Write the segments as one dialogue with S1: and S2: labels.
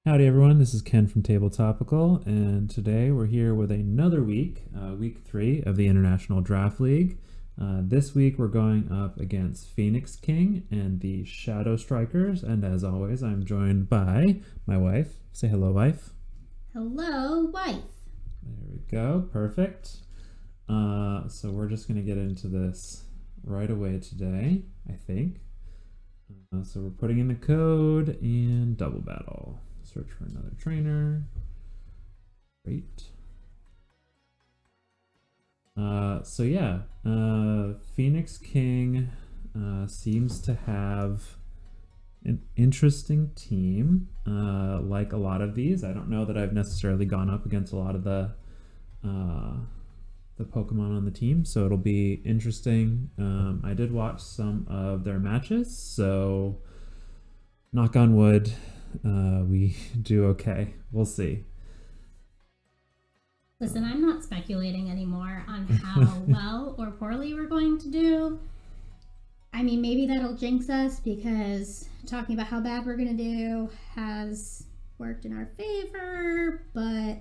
S1: Howdy everyone, this is Ken from Table Topical, and today we're here with another week, week 3 of the International Draft League. This week we're going up against Phoenix King and the Shadow Strikers, and as always I'm joined by my wife. Say hello, wife.
S2: Hello, wife.
S1: There we go, perfect. So we're just going to get into this right away today, I think. So we're putting in the code and double battle. Search for another trainer. Great. Phoenix King seems to have an interesting team. Like a lot of these, I don't know that I've necessarily gone up against a lot of the Pokemon on the team, so it'll be interesting. I did watch some of their matches, so knock on wood. We do okay. We'll see.
S2: Listen, I'm not speculating anymore on how well or poorly we're going to do. I mean, maybe that'll jinx us because talking about how bad we're going to do has worked in our favor, but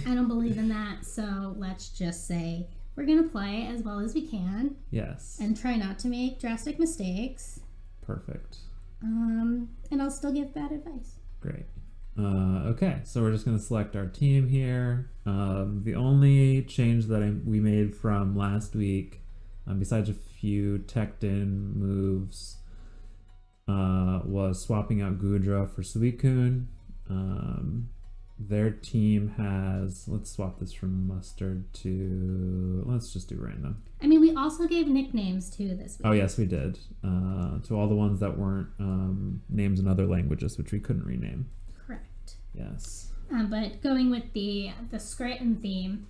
S2: I don't believe in that. So let's just say we're going to play as well as we can.
S1: Yes.
S2: And try not to make drastic mistakes.
S1: Perfect.
S2: And I'll still give bad advice.
S1: Great. Okay, so we're just going to select our team here. The only change that we made from last week, besides a few teched-in moves, was swapping out Gudra for Suicune. Their team has... Let's swap this from Mustard to... Let's just do random.
S2: I mean, we also gave nicknames too this week.
S1: Oh, yes, we did. To all the ones that weren't names in other languages, which we couldn't rename.
S2: Correct.
S1: Yes.
S2: But going with the Scranton theme,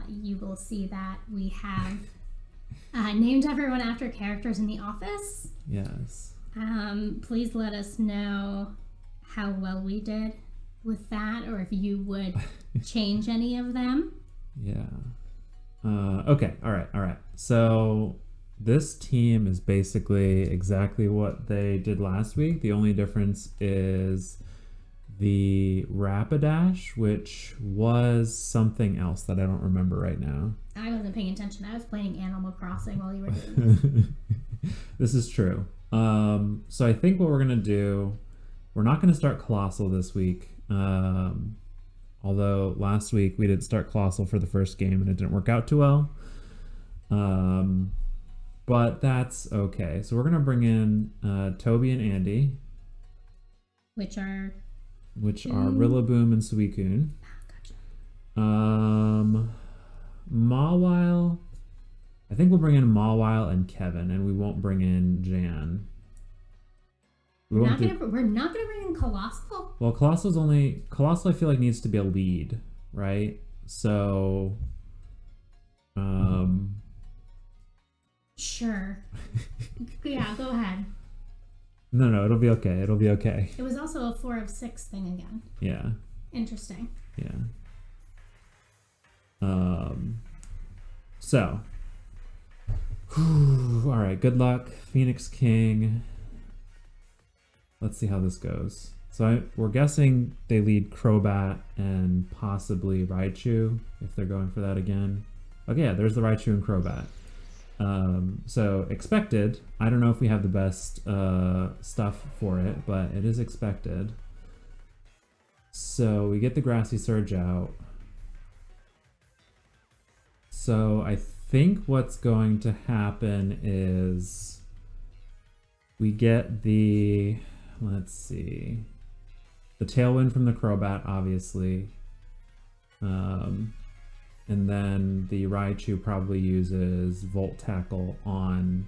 S2: you will see that we have named everyone after characters in The Office.
S1: Yes.
S2: Please let us know how well we did with that, or if you would change any of them.
S1: Yeah. Okay. All right. So this team is basically exactly what they did last week. The only difference is the Rapidash, which was something else that I don't remember right now.
S2: I wasn't paying attention. I was playing Animal Crossing while you were doing this.
S1: This is true. So I think what we're going to do, we're not going to start Colossal this week. Although last week we did start Colossal for the first game and it didn't work out too well. But that's okay. So we're going to bring in Toby and Andy. Which are Rillaboom and Suicune.
S2: Gotcha.
S1: Mawile. I think we'll bring in Mawile and Kevin, and we won't bring in Jan.
S2: We're not gonna bring in Colossal.
S1: Well, Colossal I feel like needs to be a lead, right? So,
S2: Sure. Yeah, go ahead.
S1: No, it'll be okay.
S2: It was also a 4 of 6 thing again.
S1: Yeah.
S2: Interesting.
S1: Yeah. So. All right. Good luck, Phoenix King. Let's see how this goes. So we're guessing they lead Crobat and possibly Raichu if they're going for that again. Okay, yeah, there's the Raichu and Crobat. So expected. I don't know if we have the best stuff for it, but it is expected. So we get the Grassy Surge out. So I think what's going to happen is we get the... Let's see. The Tailwind from the Crobat, obviously. And then the Raichu probably uses Volt Tackle on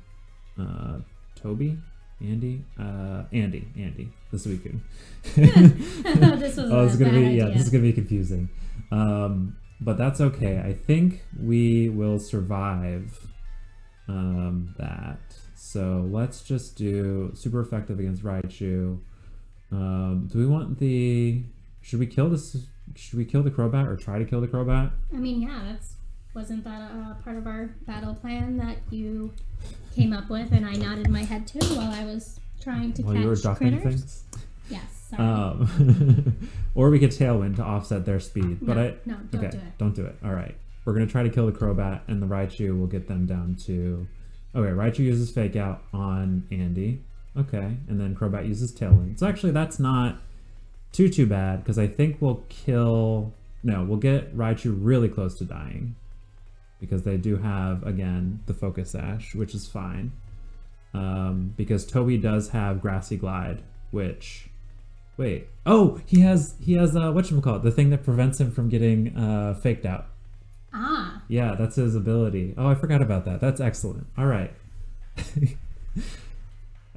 S1: Toby? Andy, the Suicune.
S2: This was
S1: this is gonna be confusing. But that's okay. I think we will survive that. So let's just do super effective against Raichu. Do we want should we kill the Crobat or try to kill the Crobat?
S2: I mean, yeah, wasn't that part of our battle plan that you came up with and I nodded my head to while I was trying to catch
S1: you were ducking
S2: critters?
S1: things?
S2: Yes, Sorry.
S1: Or we could Tailwind to offset their speed.
S2: No,
S1: But
S2: no, don't do it.
S1: Don't do it. All right. We're going to try to kill the Crobat, and the Raichu will get them down to... Okay, Raichu uses Fake Out on Andy. Okay, and then Crobat uses Tailwind. So actually, that's not too bad, because I think we'll kill... No, we'll get Raichu really close to dying. Because they do have, again, the Focus Sash, which is fine. Because Toby does have Grassy Glide, which... Wait. Oh, he has whatchamacallit, the thing that prevents him from getting faked out.
S2: Ah.
S1: Yeah, that's his ability. Oh, I forgot about that. That's excellent. All right.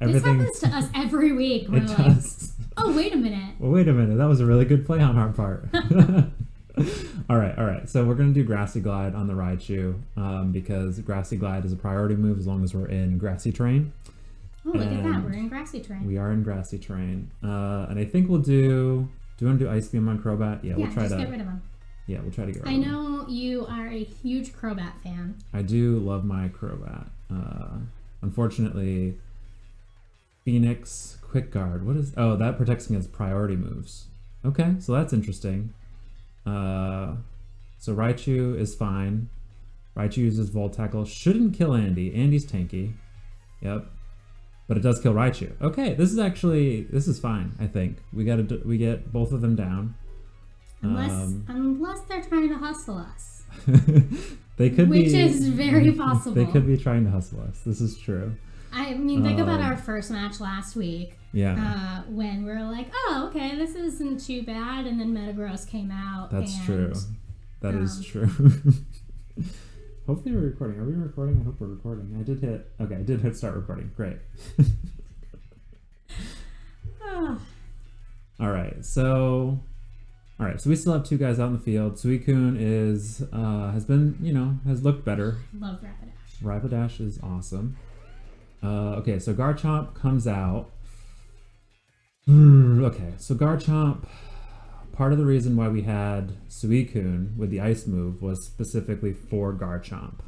S2: This happens to us every week. We're
S1: It
S2: like,
S1: does.
S2: oh, wait a minute.
S1: Well, wait a minute. That was a really good play on our part. All right. So we're going to do Grassy Glide on the Raichu because Grassy Glide is a priority move as long as we're in Grassy Terrain.
S2: Oh, look at that. We're in Grassy Terrain.
S1: We are in Grassy Terrain. And I think we'll do... Do you want to do Ice Beam on Crobat? Yeah, we'll try
S2: just
S1: to...
S2: get rid of him.
S1: Yeah, we'll try to get rid of him.
S2: I know you are a huge Crobat fan.
S1: I do love my Crobat. Unfortunately, Phoenix Quick Guard. What is... Oh, that protects against priority moves. Okay, so that's interesting. So Raichu is fine. Raichu uses Volt Tackle. Shouldn't kill Andy. Andy's tanky. Yep. But it does kill Raichu. Okay, this is fine, I think. We get both of them down.
S2: Unless they're trying to hustle us.
S1: They could be.
S2: Which is very possible.
S1: They could be trying to hustle us. This is true.
S2: I mean, think about our first match last week.
S1: Yeah.
S2: When we were like, oh, okay, this isn't too bad. And then Metagross came out.
S1: That's true. That is true. Hopefully we're recording. Are we recording? I hope we're recording. I did hit start recording. Great. All right. So we still have two guys out in the field. Suicune has looked better.
S2: Love Rapidash.
S1: Rapidash is awesome. Okay, so Garchomp comes out. Okay, so Garchomp, part of the reason why we had Suicune with the ice move was specifically for Garchomp.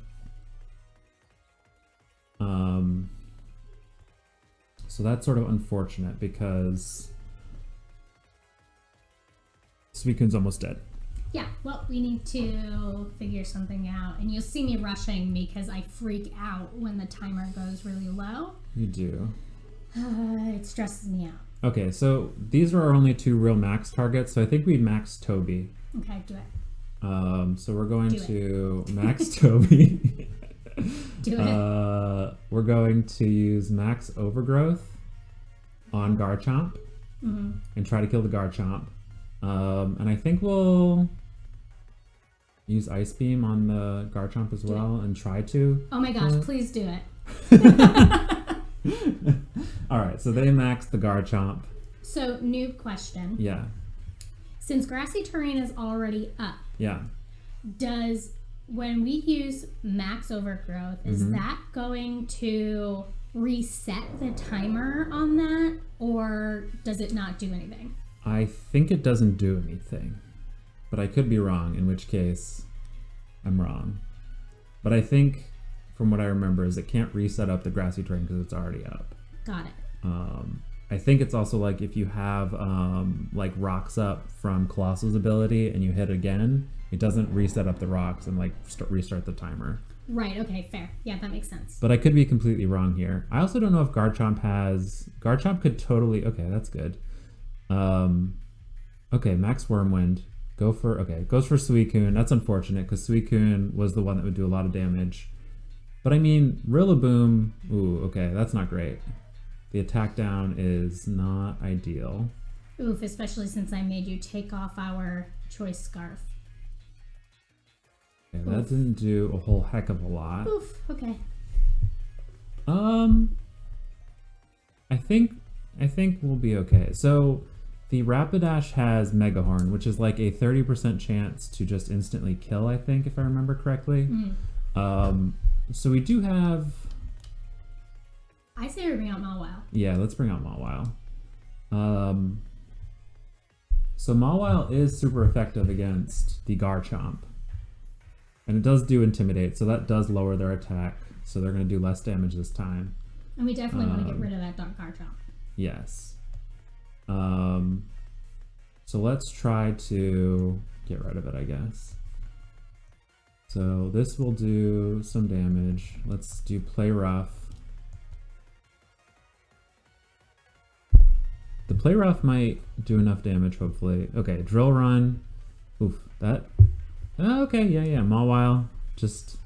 S1: So that's sort of unfortunate because Suicune's almost dead.
S2: Yeah, well, we need to figure something out. And you'll see me rushing because I freak out when the timer goes really low.
S1: You do.
S2: It stresses me out.
S1: Okay, so these are our only two real max targets, so I think we max Toby.
S2: Okay, do it.
S1: So we're going to max Toby.
S2: Do it.
S1: We're going to use max Overgrowth on Garchomp and try to kill the Garchomp. And I think we'll use Ice Beam on the Garchomp as well and try to.
S2: Oh my gosh, please do it.
S1: Alright, so they maxed the Garchomp.
S2: So, noob question.
S1: Yeah.
S2: Since Grassy Terrain is already up,
S1: Yeah.
S2: when we use max Overgrowth, is that going to reset the timer on that, or does it not do anything?
S1: I think it doesn't do anything, but I could be wrong, in which case I'm wrong. But I think, from what I remember, is it can't reset up the Grassy Terrain because it's already up.
S2: Got it.
S1: I think it's also like if you have like rocks up from Colossal's ability and you hit again, it doesn't reset up the rocks and like restart the timer.
S2: Right, okay, fair. Yeah, that makes sense.
S1: But I could be completely wrong here. I also don't know if Garchomp could totally... Okay, that's good. Okay, Max Wormwind. Goes for Suicune. That's unfortunate because Suicune was the one that would do a lot of damage. But I mean, Rillaboom... Ooh, okay, that's not great. The attack down is not ideal.
S2: Oof, especially since I made you take off our choice scarf.
S1: Okay, that didn't do a whole heck of a lot.
S2: Oof, okay.
S1: I think we'll be okay. So the Rapidash has Mega Horn, which is like a 30% chance to just instantly kill, I think, if I remember correctly. So we do have...
S2: I say we bring out Mawile.
S1: Yeah, let's bring out Mawile. So Mawile is super effective against the Garchomp. And it does do Intimidate, so that does lower their attack. So they're going to do less damage this time.
S2: And we definitely want to get rid of that Dark Garchomp.
S1: Yes. So let's try to get rid of it, I guess. So this will do some damage. Let's do play rough. The play rough might do enough damage, hopefully. Okay, drill run. Oof, that. Oh, okay, yeah. Mawile, just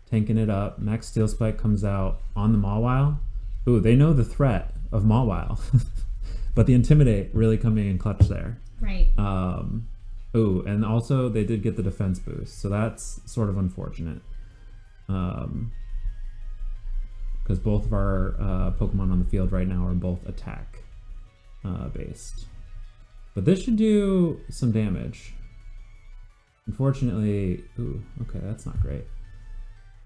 S1: tanking it up. Max Steel Spike comes out on the Mawile. Ooh, they know the threat of Mawile. But the Intimidate really coming in clutch there.
S2: Right.
S1: Ooh, and also they did get the defense boost, so that's sort of unfortunate. Because both of our Pokemon on the field right now are both attack based. But this should do some damage. Unfortunately, ooh, okay, that's not great.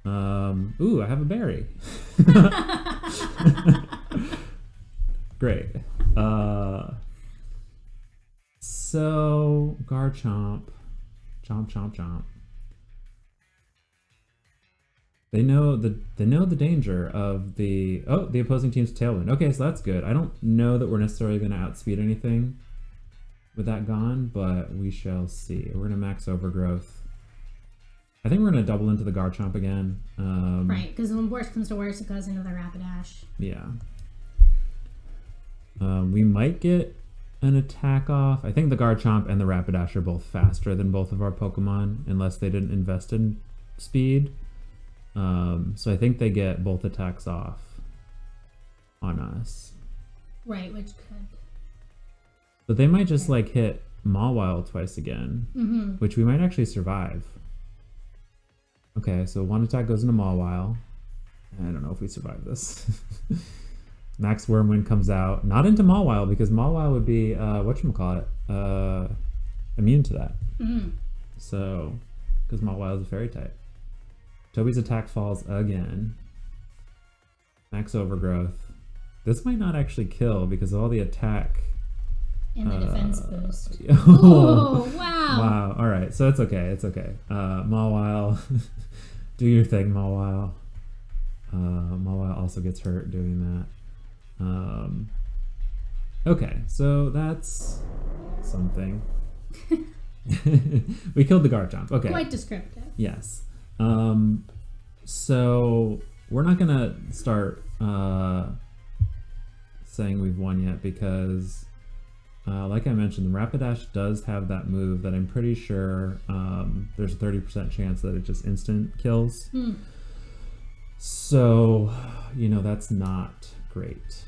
S1: Ooh, I have a berry. Great. So Garchomp, chomp. They know the danger of the opposing team's Tailwind. Okay, so that's good. I don't know that we're necessarily going to outspeed anything with that gone, but we shall see. We're going to max Overgrowth. I think we're going to double into the Garchomp again.
S2: Right, because when worst comes to worst, it goes into the Rapidash.
S1: Yeah. We might get an attack off. I think the Garchomp and the Rapidash are both faster than both of our Pokemon, unless they didn't invest in speed. So I think they get both attacks off on us.
S2: Right, which could.
S1: But they might just like hit Mawile twice again, which we might actually survive. Okay, so one attack goes into Mawile. I don't know if we survive this. Max Wormwind comes out, not into Mawile, because Mawile would be whatchamacallit, immune to that. So, because Mawile is a fairy type. Toby's attack falls again. Max Overgrowth. This might not actually kill because of all the attack.
S2: And the defense boost.
S1: Oh,
S2: wow.
S1: Wow. All right. So it's okay. It's okay. Mawile, do your thing, Mawile. Mawile also gets hurt doing that. Okay. So that's something. We killed the Garchomp. Okay.
S2: Quite descriptive.
S1: Yes. So we're not gonna start saying we've won yet because like I mentioned, the Rapidash does have that move that I'm pretty sure there's a 30% chance that it just instant kills. So, that's not great.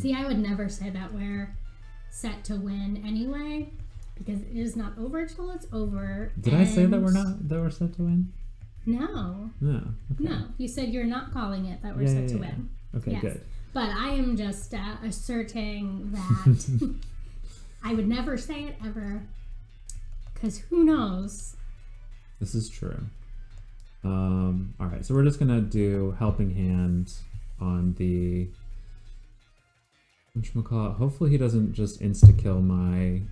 S2: See, I would never say that we're set to win anyway, because it is not over till it's over.
S1: Did I say that we're set to win?
S2: No.
S1: No. Okay.
S2: No. You said you're not calling it that we're set to win.
S1: Okay,
S2: yes.
S1: Good.
S2: But I am just asserting that I would never say it ever, because who knows?
S1: This is true. All right, so we're just gonna do Helping Hand on the whatchamacallit. Hopefully he doesn't just insta-kill my.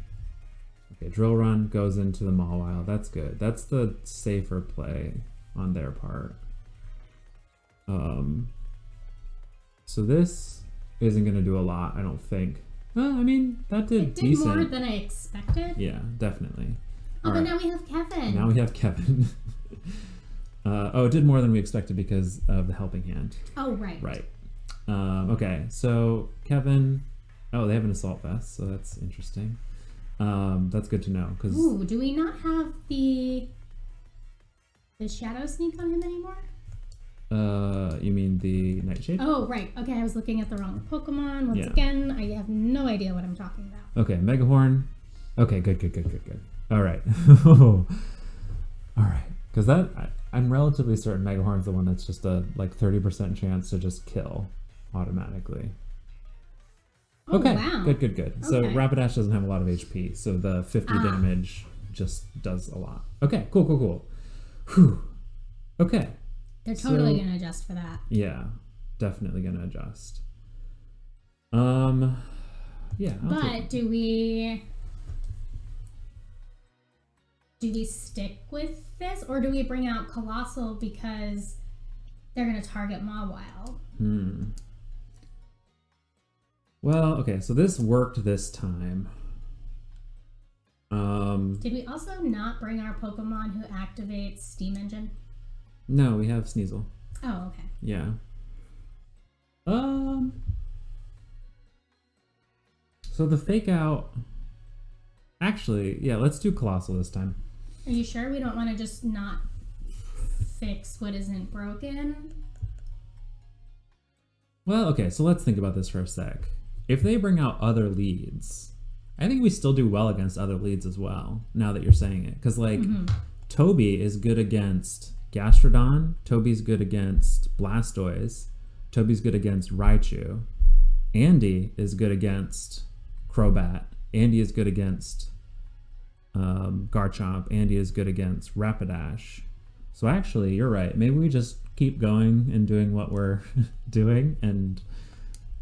S1: Okay, Drill Run goes into the Mawile. That's good. That's the safer play on their part. So this isn't gonna do a lot, I don't think. Well, I mean, that did decent.
S2: It did more than I expected.
S1: Yeah, definitely.
S2: Oh, but now we have Kevin.
S1: Now we have Kevin. It did more than we expected because of the Helping Hand.
S2: Oh, right.
S1: Right. Okay, so Kevin. Oh, they have an Assault Vest, so that's interesting. That's good to know.
S2: Ooh, do we not have the Shadow Sneak on him anymore?
S1: You mean the Nightshade?
S2: Oh, right. Okay, I was looking at the wrong Pokemon. Once again, I have no idea what I'm talking about.
S1: Okay, Megahorn. Okay, good. All right. All right. Because I'm relatively certain Megahorn's the one that's just a 30% chance to just kill automatically.
S2: Oh,
S1: okay,
S2: wow.
S1: Good. So Rapidash doesn't have a lot of HP, so the 50 damage just does a lot. Okay, cool. Whew. Okay.
S2: They're totally going to adjust for that.
S1: Yeah, definitely going to adjust. Yeah.
S2: But do we stick with this, or do we bring out Colossal because they're going to target Mawile?
S1: Well, okay, so this worked this time.
S2: Did we also not bring our Pokemon who activates Steam Engine?
S1: No, we have Sneasel.
S2: Oh, okay.
S1: Yeah. So the fake out. Actually, yeah, let's do Colossal this time.
S2: Are you sure we don't want to just not fix what isn't broken?
S1: Well, okay, so let's think about this for a sec. If they bring out other leads, I think we still do well against other leads as well, now that you're saying it. Because, like, Toby is good against Gastrodon, Toby's good against Blastoise, Toby's good against Raichu, Andy is good against Crobat, Andy is good against Garchomp, Andy is good against Rapidash. So actually, you're right. Maybe we just keep going and doing what we're doing and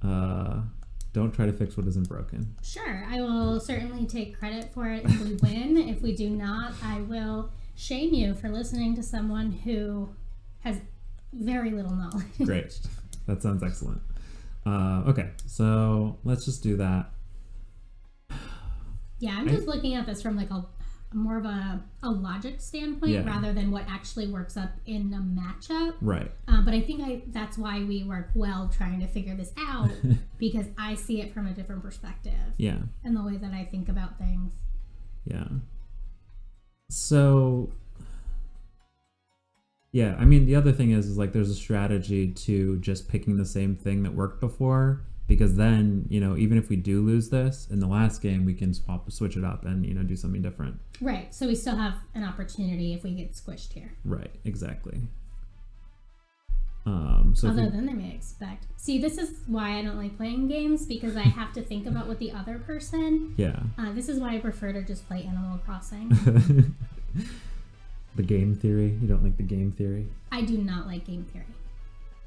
S1: don't try to fix what isn't broken.
S2: Sure, I will certainly take credit for it if we win. If we do not, I will shame you for listening to someone who has very little knowledge.
S1: Great. That sounds excellent. Okay, so let's just do that.
S2: Yeah, I'm just looking at this from like a more of a logic standpoint rather than what actually works up in a matchup.
S1: Right.
S2: But I think that's why we work well trying to figure this out because I see it from a different perspective.
S1: Yeah.
S2: And the way that I think about things.
S1: Yeah. So, yeah, I mean, the other thing is like there's a strategy to just picking the same thing that worked before. Because then, you know, even if we do lose this, in the last game, we can switch it up and, you know, do something different.
S2: Right. So we still have an opportunity if we get squished here.
S1: Right. Exactly.
S2: Other than they may expect. See, this is why I don't like playing games, because I have to think about what the other person...
S1: Yeah.
S2: This is why I prefer to just play Animal Crossing.
S1: The game theory? You don't like the game theory?
S2: I do not like game theory.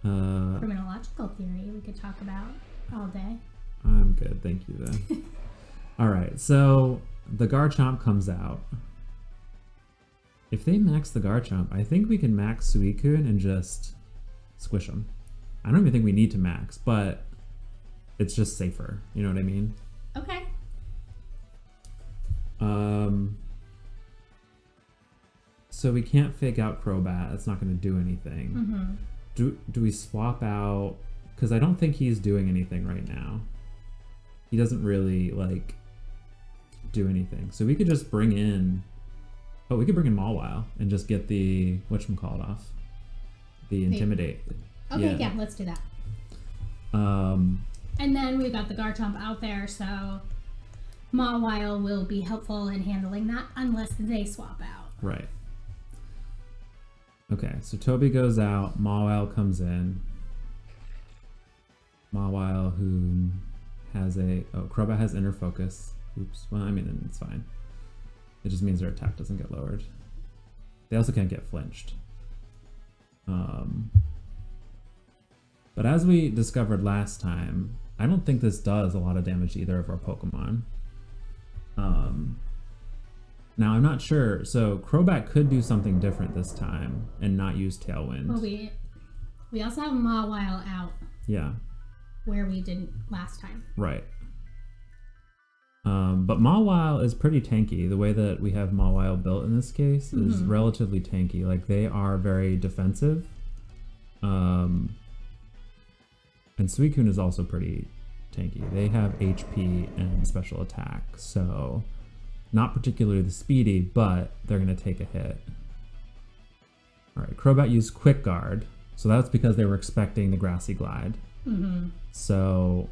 S2: Criminological theory we could talk about all day.
S1: I'm good, thank you then. Alright, so the Garchomp comes out. If they max the Garchomp, I think we can max Suicune and just squish them. I don't even think we need to max, but it's just safer. You know what I mean?
S2: Okay.
S1: So we can't fake out Crobat. That's not going to do anything. Do we swap out... Because I don't think he's doing anything right now. He doesn't really, like, do anything. So we could just bring in... Oh, we could bring in Mawile and just get the... whatchamacallit off. The Intimidate.
S2: Okay, yeah, let's do that. And then we've got the Garchomp out there, so Mawile will be helpful in handling that unless they swap out.
S1: Right. Okay, so Toby goes out, Mawile comes in. Mawile, who has a... Oh, Crobat has Inner Focus. Oops. Well, I mean, it's fine. It just means their attack doesn't get lowered. They also can't get flinched. But as we discovered last time, I don't think this does a lot of damage to either of our Pokemon. Now, I'm not sure. So, Crobat could do something different this time and not use Tailwind.
S2: Well, we also have Mawile out.
S1: Yeah.
S2: Where we didn't last time.
S1: Right. But Mawile is pretty tanky. The way that we have Mawile built in this case is relatively tanky. Like, they are very defensive. And Suicune is also pretty tanky. They have HP and special attack, so not particularly speedy, but they're going to take a hit. Alright, Crobat used Quick Guard, so that's because they were expecting the Grassy Glide. So,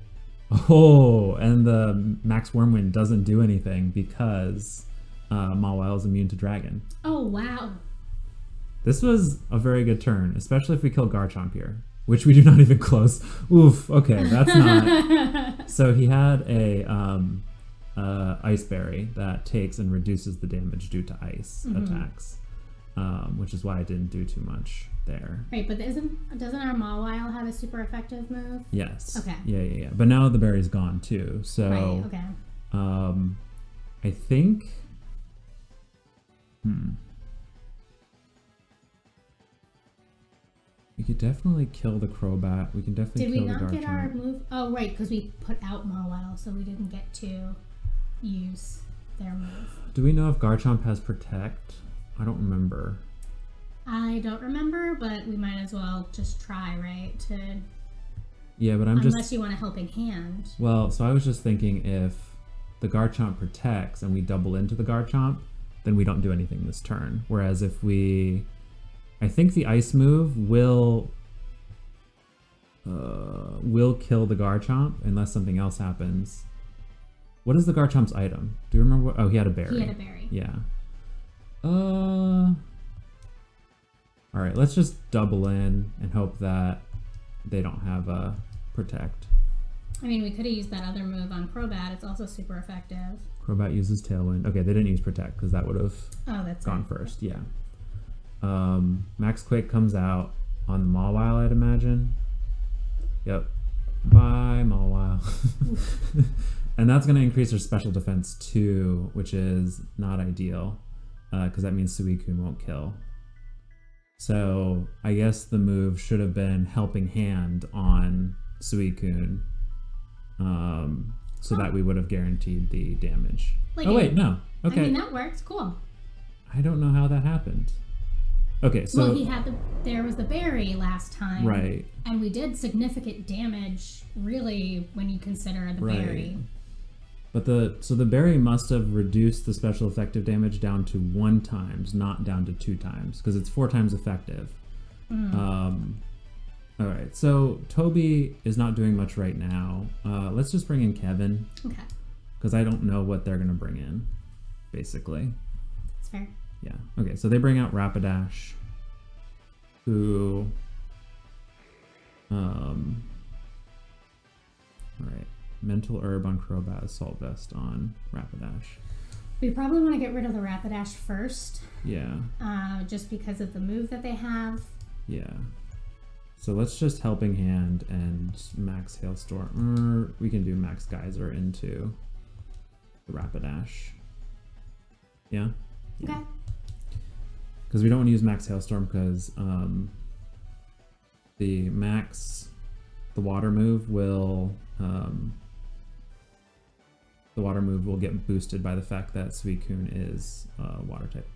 S1: and the Max Wormwind doesn't do anything because Mawile is immune to Dragon.
S2: Oh, wow.
S1: This was a very good turn, especially if we kill Garchomp here, which we do not even close. Oof, okay, that's not... So he had a Ice Berry that takes and reduces the damage due to ice attacks, which is why I didn't do too much there.
S2: Right, but doesn't our Mawile have a super effective move?
S1: Yes.
S2: Okay.
S1: Yeah. But now the berry's gone too, so...
S2: Right, okay.
S1: I think... We could definitely kill the Crobat. We can definitely
S2: Did we
S1: kill the
S2: not get our
S1: Garchomp.
S2: move? Oh, right, because we put out Mawile, so we didn't get to use their move.
S1: Do we know if Garchomp has Protect? I don't remember.
S2: I don't remember, but we might as well just try, right?
S1: Yeah, but
S2: Unless you want a helping hand.
S1: Well, so I was just thinking if the Garchomp protects and we double into the Garchomp, then we don't do anything this turn. Whereas if we... I think the Ice move will kill the Garchomp unless something else happens. What is the Garchomp's item? Do you remember what... Oh, he had a berry.
S2: He had a berry.
S1: Yeah. Alright, let's just double in and hope that they don't have a Protect.
S2: I mean, we could have used that other move on Crobat. It's also super effective.
S1: Crobat uses Tailwind. Okay, they didn't use Protect because that would have gone
S2: right.
S1: first. Yeah. Max Quake comes out on the Mawile, I'd imagine. Yep. Bye, Mawile. And that's going to increase their special defense too, which is not ideal because that means Suicune won't kill. So I guess the move should have been Helping Hand on Suicune, so that we would have guaranteed the damage.
S2: Like
S1: wait, no. Okay.
S2: I mean, that works. Cool.
S1: I don't know how that happened. Okay, so...
S2: Well, there was the berry last time.
S1: Right.
S2: And we did significant damage, really, when you consider the berry.
S1: But the berry must have reduced the special effective damage down to 1 times, not down to 2 times, because it's 4 times effective. All right, so Toby is not doing much right now. Let's just bring in Kevin.
S2: Okay.
S1: Because I don't know what they're going to bring in, basically.
S2: That's fair.
S1: Yeah. Okay, so they bring out Rapidash, who... all right. Mental Herb on Crobat, Assault Vest on Rapidash.
S2: We probably want to get rid of the Rapidash first.
S1: Yeah.
S2: Just because of the move that they have.
S1: Yeah. So let's just Helping Hand and Max Hailstorm. We can do Max Geyser into the Rapidash. Yeah?
S2: Okay.
S1: Because we don't want to use Max Hailstorm because the water move will... the water move will get boosted by the fact that Suicune is water type.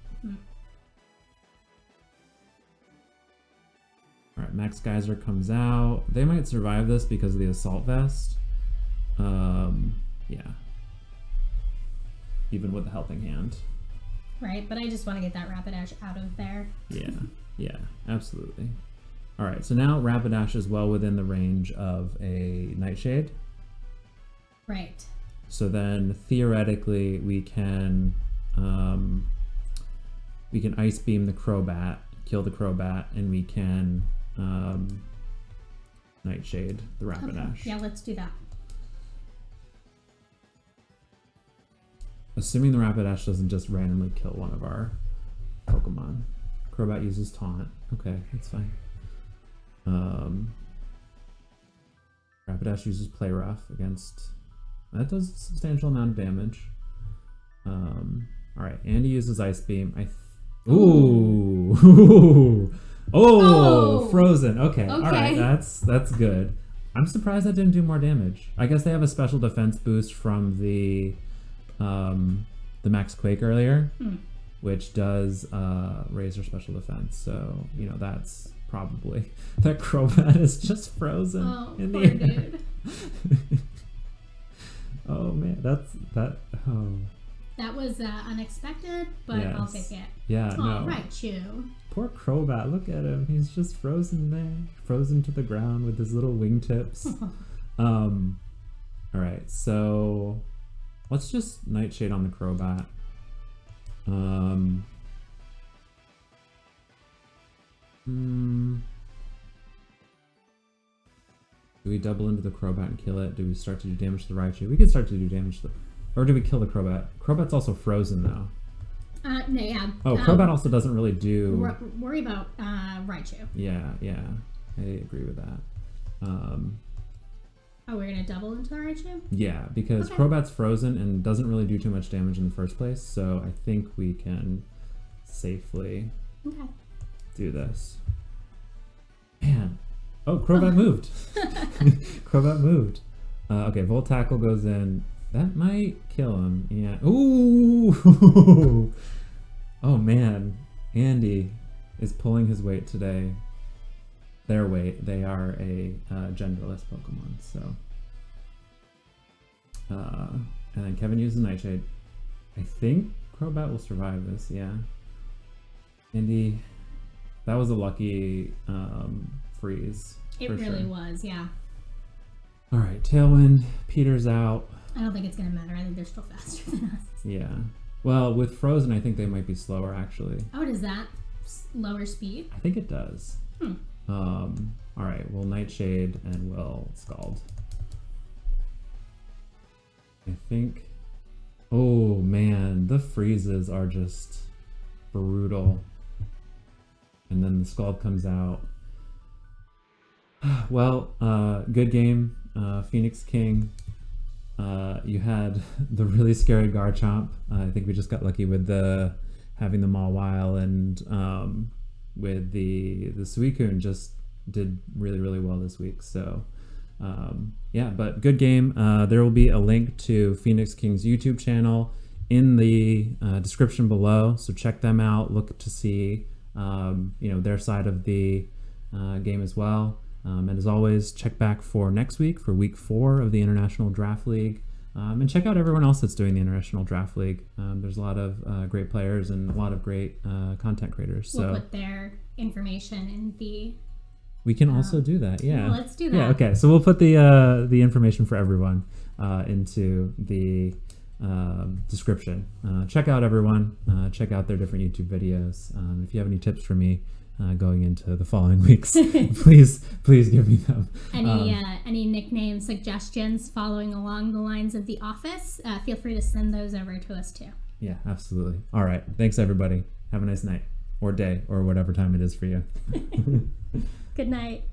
S1: Alright, Max Geyser comes out. They might survive this because of the Assault Vest. Yeah. Even with the Helping Hand.
S2: Right, but I just want to get that Rapidash out of there.
S1: Yeah, absolutely. Alright, so now Rapidash is well within the range of a Nightshade.
S2: Right.
S1: So then theoretically we can Ice Beam the Crobat, kill the Crobat, and we can Nightshade the Rapidash.
S2: Okay. Yeah, let's do that.
S1: Assuming the Rapidash doesn't just randomly kill one of our Pokemon. Crobat uses Taunt. Okay, that's fine. Rapidash uses Play Rough against... That does a substantial amount of damage. Alright, Andy uses Ice Beam. Ooh! Oh! Frozen. Okay. Alright, that's good. I'm surprised that didn't do more damage. I guess they have a special defense boost from the Max Quake earlier, which does raise their special defense. So, you know, that's probably... That Crobat is just frozen in the air. Dude. Oh man, that was
S2: unexpected, but yes. I'll take it.
S1: Yeah, no.
S2: Raichu.
S1: Poor Crobat, look at him. He's just frozen there, frozen to the ground with his little wingtips. All right, so let's just Nightshade on the Crobat. Do we double into the Crobat and kill it? Do we start to do damage to the Raichu? We could start to do damage to the... Or do we kill the Crobat? Crobat's also frozen, though.
S2: No, yeah.
S1: Oh, Crobat also doesn't really do...
S2: Worry about Raichu.
S1: Yeah, I agree with that.
S2: We're going to double into the Raichu?
S1: Yeah, because Crobat's frozen and doesn't really do too much damage in the first place, so I think we can safely do this. Man. Oh, Crobat moved. Crobat moved. Okay, Volt Tackle goes in. That might kill him. Yeah. Ooh. Oh, man. Andy is pulling his weight today. Their weight. They are a genderless Pokemon, so. And then Kevin uses Nightshade. I think Crobat will survive this, yeah. Andy, that was a lucky freeze.
S2: It really was, yeah.
S1: All right, Tailwind, Peter's out.
S2: I don't think it's going to matter. I think they're still faster than us.
S1: Yeah. Well, with Frozen, I think they might be slower, actually.
S2: Oh, does that lower speed?
S1: I think it does. All right, we'll Nightshade and we'll Scald. I think... Oh, man, the freezes are just brutal. And then the Scald comes out. Well, good game, Phoenix King. You had the really scary Garchomp. I think we just got lucky with having the Mawile, and with the Suicune just did really, really well this week. So yeah, but good game. There will be a link to Phoenix King's YouTube channel in the description below. So check them out. Look to see their side of the game as well. And as always, check back for next week for week 4 of the International Draft League. And check out everyone else that's doing the International Draft League. There's a lot of great players and a lot of great content creators.
S2: We'll put their information in the...
S1: We can also do that, yeah.
S2: Well, let's do that.
S1: Yeah, okay. So we'll put the information for everyone into the description. Check out everyone. Check out their different YouTube videos. If you have any tips for me going into the following weeks, please give me them.
S2: Any nickname suggestions following along the lines of The Office, feel free to send those over to us too.
S1: Yeah, absolutely. All right. Thanks, everybody. Have a nice night or day or whatever time it is for you.
S2: Good night.